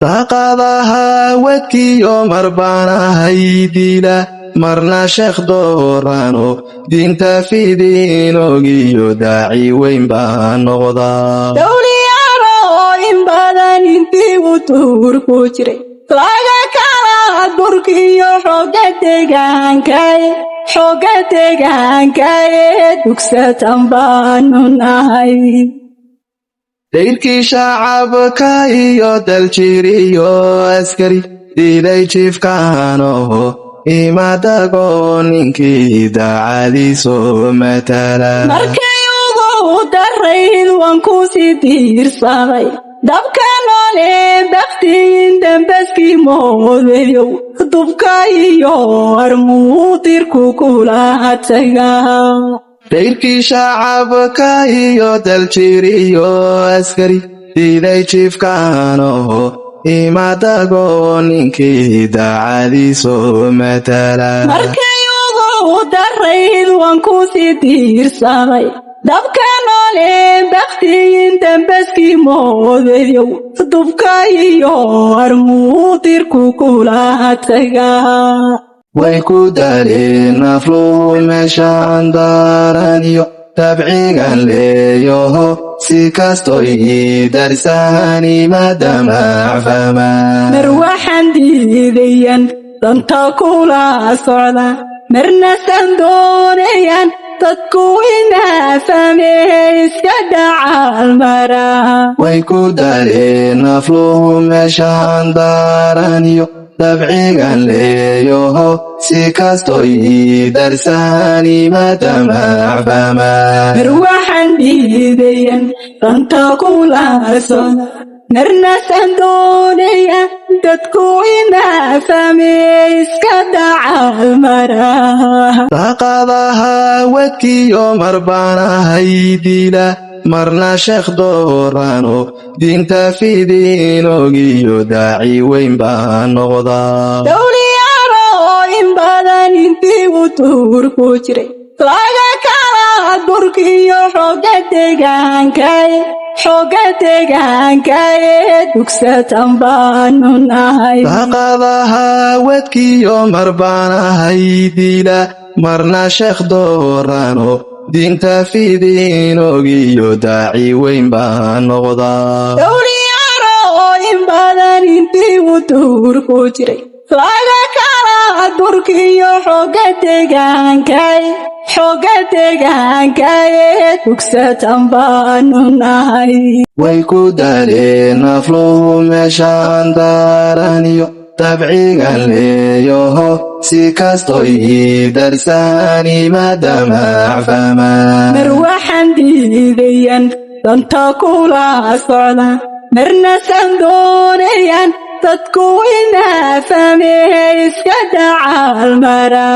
Taqadaha wadkiyo marbana haydila marna sheekh doorano diinta fidiinogiyo daaci weyn baan noqdaa dawliyaro in badan intii uu tuur ku jiray laga kala burkiyo xooga deegaanka dugsatan baanu nahay dayrkii shacabka iyo daljiriyo askari dilay jiifkaano imadago ninkii daacadiiso matala markay ugu darayd waan ku sii diirsaday dabka noole baktiin dambaskii moodayow dubka iyo armuudirku kula tagaa dayrkii shacabka iyo daljiriyo askari dilay jiifkaano imadago ninkii daacadiiso matala markay ugu darayd waan ku sii diirsaday dabka noole baktiin dambaskii moodayow dubka iyo armuudirku kula tagaa way ku dareen afluhu meeshaan daaraniyo tabcigan leeyaho si kastoy darsahani madamac famaan mar waxaan diidayan danta kula socda marna san doonayan dadku inaa fahmee iska dhacal mara way ku dareen afluhu meeshaan daaraniyo tabcigan leeyaho si kastoy darsahani madamac famaan mar waxaan diidayan danta kula socda marna san doonayan dadku inaa fahmee iska dhacal mara taqadaha wadkiyo marbana haydila marna sheekh doorano diinta fidiinogiyo daaci weyn baan noqdaa dawliyaro in badan intii uu tuur ku jiray laga kala burkiyo xooga deegaanka dugsatan baanu nahay taqadaha wadkiyo marbana haydila marna sheekh doorano diinta fidiinogiyo daaci weyn baan noqdaa dawliyaro in badan intii uu tuur ku jiray laga kala burkiyo xooga deegaanka dugsatan baanu nahay way ku dareen afluhu meeshaan daaraniyo tabcigan leeyaho si kastoy darsahani madamac famaan mar waxaan diidayan danta kula socda marna san doonayan dadku inaa fahmee iska dhacal mara